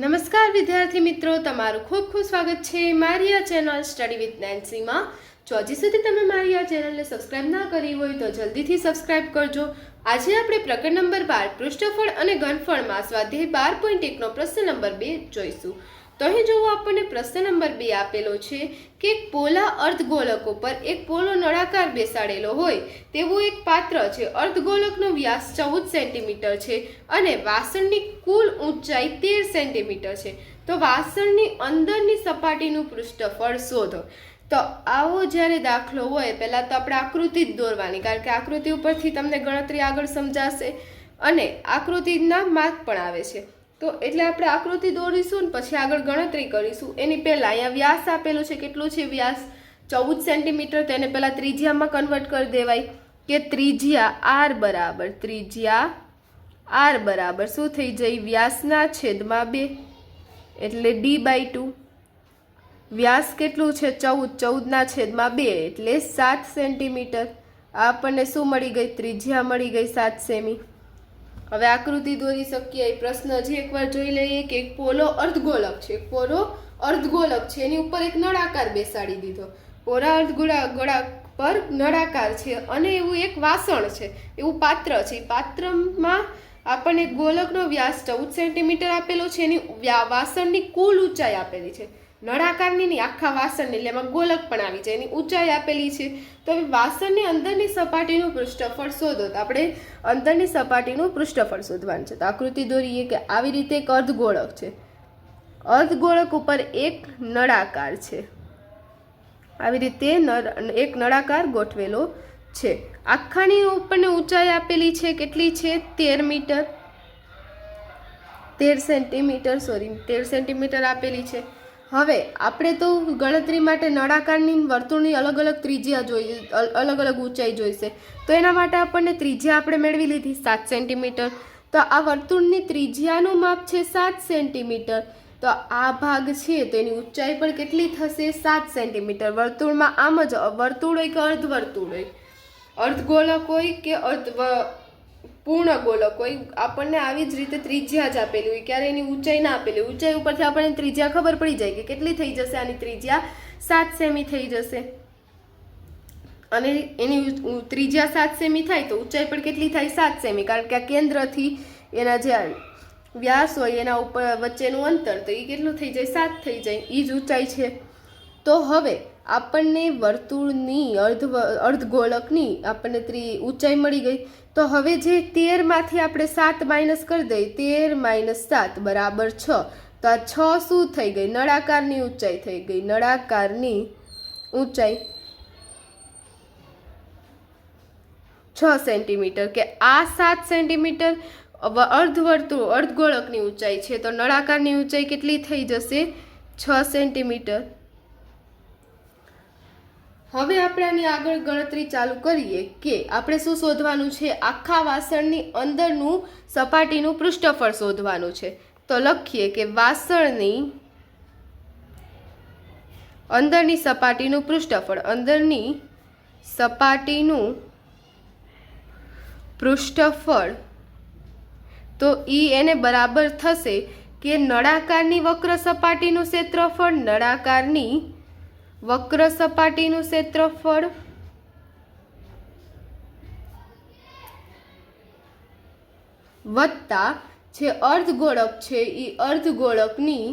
નમસ્કાર વિદ્યાર્થી મિત્રો, તમારું ખૂબ ખૂબ સ્વાગત છે મારી આ ચેનલ સ્ટડી વિથ નેન્સીમાં. જો હજી સુધી તમે મારી આ ચેનલને સબસ્ક્રાઇબ ના કરી હોય તો જલ્દીથી સબસ્ક્રાઇબ કરજો. આજે આપણે પ્રકરણ નંબર 12 પૃષ્ઠફળ અને ઘનફળમાં સ્વાધ્યાય 12.1નો પ્રશ્ન નંબર 2 જોઈશું. તો અહીં જોવો, આપણને પ્રશ્ન નંબર 2 આપેલો છે કે એક પોલા અર્ધગોળક ઉપર એક પોલો નળાકાર બેસાડેલો હોય તેવું એક પાત્ર છે. અર્ધગોળકનો વ્યાસ 14 સેન્ટીમીટર છે અને વાસણની કુલ ઊંચાઈ 13 સેન્ટીમીટર છે. તો વાસણની અંદરની સપાટીનું પૃષ્ઠફળ શોધો. તો આવો જ્યારે દાખલો હોય, પહેલાં તો આપણે આકૃતિ જ દોરવાની, કારણ કે આકૃતિ ઉપરથી તમને ગણતરી આગળ સમજાશે અને આકૃતિના માર્ક પણ આવે છે. તો એટલે આપણે આકૃતિ દોરીશું ને પછી આગળ ગણતરી કરીશું. એની પહેલાં અહીંયા વ્યાસ આપેલો છે. કેટલો છે વ્યાસ? 14 સેન્ટીમીટર. તેને પહેલાં ત્રિજ્યામાં કન્વર્ટ કરી દેવાય કે ત્રિજ્યા આર બરાબર શું થઈ જાય? વ્યાસના છેદમાં 2 એટલે d/2. વ્યાસ કેટલું છે? 14 ના છેદમાં 2 એટલે 7 સેન્ટીમીટર. આપણને શું મળી ગઈ? ત્રિજ્યા મળી ગઈ 7 સેમી. હવે આકૃતિ દોરી શકીએ. પ્રશ્ન હજી એકવાર જોઈ લઈએ કે એક પોલો અર્ધગોળક છે. એક પોલો અર્ધગોળક છે, એની ઉપર એક નળાકાર બેસાડી દીધો. પોલા અર્ધગોળક પર નળાકાર છે અને એવું એક વાસણ છે, એવું પાત્ર છે. પાત્રમાં આપણને ગોળકનો વ્યાસ 14 સેન્ટીમીટર આપેલો છે. એની વાસણની કુલ ઊંચાઈ આપેલી છે. નળાકારની નહીં, આખા વાસણની, એટલે એમાં ગોળક પણ આવી જાય. એની ઊંચાઈ આપેલી છે. તો હવે વાસણની અંદરની સપાટીનું પૃષ્ઠફળ શોધો. તો આપણે અંદરની સપાટીનું પૃષ્ઠફળ શોધવાનું છે. તો આકૃતિ દોરીએ કે આવી રીતે એક અર્ધગોળક છે. અર્ધગોળક ઉપર એક નળાકાર છે. આવી રીતે એક નળાકાર ગોઠવેલો છે. આખાની ઉપરની ઊંચાઈ આપેલી છે. કેટલી છે? 13 મીટર. 13 સેન્ટીમીટર આપેલી છે. હવે આપણે તો ગણતરી માટે નળાકારની વર્તુળની અલગ અલગ ત્રિજ્યા જોઈએ, અલગ અલગ ઊંચાઈ જોઈશે. તો એના માટે આપણને ત્રિજ્યા આપણે મેળવી લીધી 7 સેન્ટીમીટર. તો આ વર્તુળની ત્રિજ્યાનું માપ છે 7 સેન્ટીમીટર. તો આ ભાગ છે તો એની ઊંચાઈ પણ કેટલી થશે? 7 સેન્ટીમીટર. વર્તુળમાં આમ જ વર્તુળ હોય કે અર્ધવર્તુળ હોય, અર્ધગોળક હોય કે પૂર્ણ ગોળક હોય, આપણને આવી જ રીતે ત્રિજ્યા જ આપેલી હોય, ક્યારે એની ઊંચાઈ ના આપેલી. ઊંચાઈ ઉપરથી આપણને ત્રિજ્યા ખબર પડી જાય કે કેટલી થઈ જશે. આની ત્રિજ્યા 7 સેમી થઈ જશે અને એની ત્રિજ્યા 7 સેમી થાય તો ઊંચાઈ પણ કેટલી થાય? 7 સેમી. કારણ કે આ કેન્દ્રથી એના જે વ્યાસ હોય એના ઉપર વચ્ચેનું અંતર, તો એ કેટલું થઈ જાય? 7 થઈ જાય. એ જ ઊંચાઈ છે. તો હવે આપણને વર્તુળની અર્ધગોળકની આપણને ઊંચાઈ મળી ગઈ. તો હવે જે 13 માંથી આપણે 7 માઇનસ કરી દઈએ, 13 - 7 બરાબર 6. તો આ 6 શું થઈ ગઈ? નળાકારની ઊંચાઈ થઈ ગઈ. નળાકારની ઊંચાઈ 6 સેન્ટીમીટર. કે આ 7 સેન્ટીમીટર અર્ધગોળકની ઊંચાઈ છે, તો નળાકારની ઊંચાઈ કેટલી થઈ જશે? 6 સેન્ટીમીટર. હવે આપણે આની આગળ ગણતરી ચાલુ કરીએ કે આપણે શું શોધવાનું છે? આખા વાસણની અંદરનું સપાટીનું પૃષ્ઠફળ શોધવાનું છે. તો લખીએ કે વાસણની અંદરની સપાટીનું પૃષ્ઠફળ, અંદરની સપાટીનું પૃષ્ઠફળ, તો એને બરાબર થશે કે નળાકારની વક્ર સપાટીનું ક્ષેત્રફળ, નળાકારની વક્ર સપાટીનું ક્ષેત્રફળ વત્તા જે અર્ધગોળક છે એ અર્ધગોળકની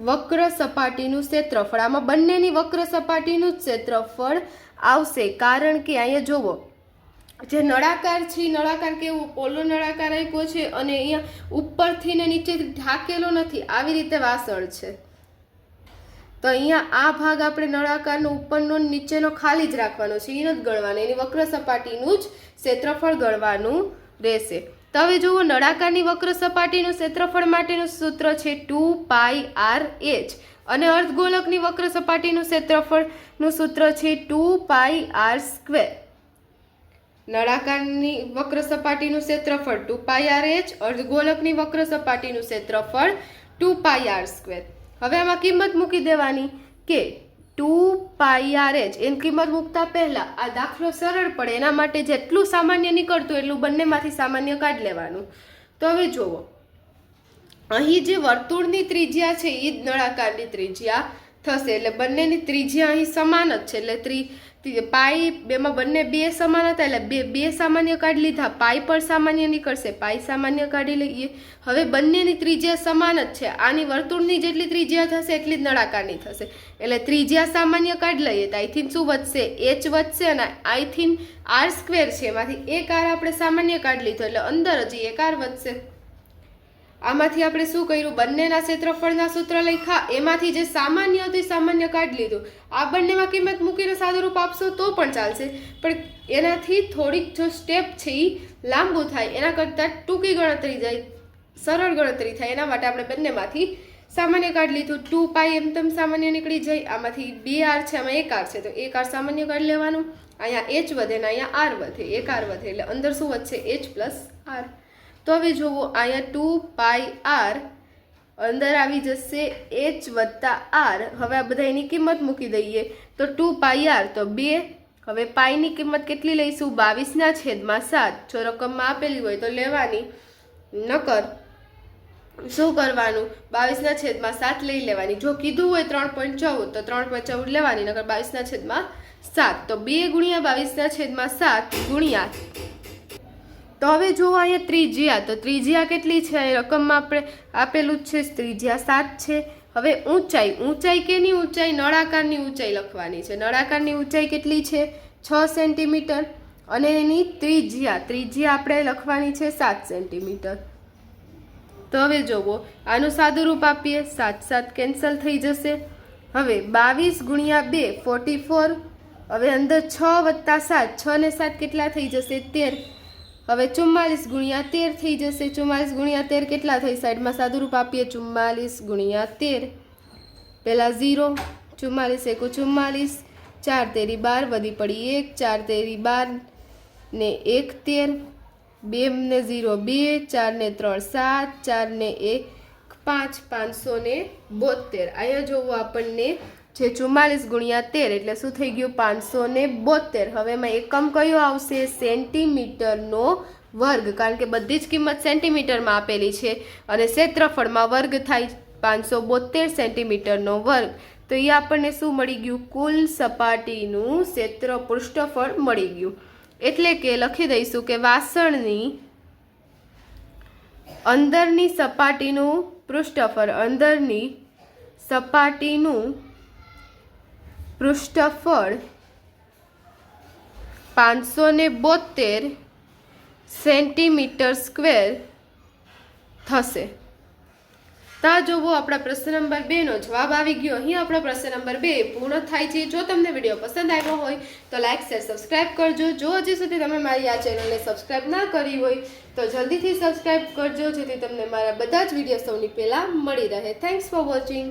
વક્ર સપાટીનું ક્ષેત્રફળ. આમાં બંનેની વક્ર સપાટીનું જ ક્ષેત્રફળ આવશે. કારણ કે અહીંયા જોવો, જે નળાકાર છે, નળાકાર કેવું પોલો નળાકાર આપ્યો છે અને અહીંયા ઉપરથી ને નીચેથી ઢાંકેલો નથી, આવી રીતે વાસણ છે. તો અહીંયા આ ભાગ આપણે નળાકારનો ઉપરનો નીચેનો ખાલી જ રાખવાનો છે, એ નથી ગણવાનો. એની વક્ર સપાટીનું જ ક્ષેત્રફળ ગણવાનું રહેશે. તો હવે જુઓ, નળાકારની વક્ર સપાટીનું ક્ષેત્રફળ માટેનું સૂત્ર છે 2πr/h અને અર્ધગોળકની વક્ર સપાટીનું ક્ષેત્રફળનું સૂત્ર છે 2πr². નળાકારની વક્ર સપાટીનું ક્ષેત્રફળ 2πr/h, અર્ધગોળકની વક્ર સપાટીનું ક્ષેત્રફળ 2πr². હવે આમાં કિંમત મૂકી દેવાની કે 2πr/h. એની કિંમત મૂકતા પહેલા આ દાખલો સરળ પડે એના માટે જેટલું સામાન્ય નીકળતું એટલું બંનેમાંથી સામાન્ય કાઢી લેવાનું. તો હવે જુઓ, 2πr/h = 2 × 10⁻⁴. 2πr² = 10⁻⁴. 2π = 2 × 10⁻⁴. 2πr² = 2 × 10⁻⁴. 2π = 2 × 10⁻⁴. અહીં જે વર્તુળની ત્રિજ્યા છે એ જ નળાકારની ત્રિજ્યા થશે. એટલે બંનેની ત્રિજ્યા અહીં સમાન જ છે. એટલે પાઈ બેમાં બંને બે સમાન હતા એટલે બે સામાન્ય કાઢી લીધા. પાઈ પર સામાન્ય નીકળશે, પાઈ સામાન્ય કાઢી લઈએ. હવે બંનેની ત્રિજ્યા સમાન જ છે. આની વર્તુળની જેટલી ત્રિજ્યા થશે એટલી જ નળાકારની થશે. એટલે ત્રિજ્યા સામાન્ય કાઢી લઈએ તો અહીંથી શું વધશે? h વધશે અને અહીંથી r² છે એમાંથી એક r આપણે સામાન્ય કાઢી લીધો એટલે અંદર હજી એક r વધશે. આમાંથી આપણે શું કર્યું? બંનેના ક્ષેત્રફળના સૂત્ર લખ્યા, એમાંથી જે સામાન્ય હતું એ સામાન્ય કાઢી લીધું. આ બંનેમાં કિંમત મૂકીને સાદુરૂપ આપશો તો પણ ચાલશે, પણ એનાથી થોડીક જો સ્ટેપ છે એ લાંબુ થાય, એના કરતાં ટૂંકી ગણતરી જાય, સરળ ગણતરી થાય, એના માટે આપણે બંનેમાંથી સામાન્ય કાઢી લીધું. 2π એમ તેમ સામાન્ય નીકળી જાય. આમાંથી 2r છે, આમાં 1r છે તો 1r સામાન્ય કાઢી લેવાનું. અહીંયા h વધે ને અહીંયા r વધે, 1r વધે એટલે અંદર શું વધશે? h + r. તો હવે જુઓ, અહીંયા 2πr અંદર આવી જશે h + r. હવે આ બધા એની કિંમત મૂકી દઈએ તો 2πr તો 2. હવે પાઈની કિંમત કેટલી લઈશું? 22/7. જો રકમમાં આપેલી હોય તો લેવાની, નકર શું કરવાનું? 22/7 લઈ લેવાની. જો કીધું હોય 3.14 તો 3.14 લેવાની, નકર 22/7. તો 2 × 22/7 ગુણ્યા. તો હવે જુઓ અહીંયા ત્રિજ્યા, તો ત્રિજ્યા કેટલી છે? રકમમાં આપણે આપેલું જ છે, ત્રિજ્યા 7 છે. હવે ઊંચાઈ કેની ઊંચાઈ? નળાકારની ઊંચાઈ લખવાની છે. નળાકારની ઊંચાઈ કેટલી છે? 6 સેન્ટીમીટર. અને એની ત્રિજ્યા આપણે લખવાની છે 7 સેન્ટીમીટર. તો હવે જુઓ, આનું સાદુરૂપ આપીએ, 7 કેન્સલ થઈ જશે. હવે 22 × 2 44. હવે અંદર 6 + 7, 6 ને 7 કેટલા થઈ જશે? 13. હવે 44 × 13 થઈ જશે. 44 × 13 કેટલા થઈ? સાઈડમાં સાદુરૂપ આપીએ, 44 × 13. પહેલાં 0, 44 × 1 44, 4 તેરી 12 વધી પડી 1, 4 તેરી 12 ને 1 13, 2 ને 0 2, 4 ને 3 7, 4 ને 1 5, 572. અહીંયા જોવું આપણને જે 44 × 13 એટલે શું થઈ ગયું? 572. હવે એમાં એકમ કયો આવશે? સેન્ટીમીટરનો વર્ગ, કારણ કે બધી જ કિંમત સેન્ટીમીટરમાં આપેલી છે અને ક્ષેત્રફળમાં વર્ગ થાય. 572 સેન્ટીમીટરનો વર્ગ. તો એ આપણને શું મળી ગયું? કુલ સપાટીનું પૃષ્ઠફળ મળી ગયું. એટલે કે લખી દઈશું કે વાસણની અંદરની સપાટીનું પૃષ્ઠફળ, અંદરની સપાટીનું પૃષ્ઠફળ 572 સેન્ટીમીટર² થશે. તા જોવો, આપણા પ્રશ્ન નંબર 2 નો જવાબ આવી ગયો. અહીં આપણો પ્રશ્ન નંબર 2 પૂર્ણ થાય છે. જો તમને વિડીયો પસંદ આવ્યો હોય તો લાઈક, શેર, સબસ્ક્રાઈબ કરજો. જો હજી સુધી તમે મારી આ ચેનલને સબસ્ક્રાઈબ ના કરી હોય તો જલ્દીથી સબસ્ક્રાઈબ કરજો, જેથી તમને મારા બધા જ વિડીયો સૌની પહેલાં મળી રહે. Thanks for watching.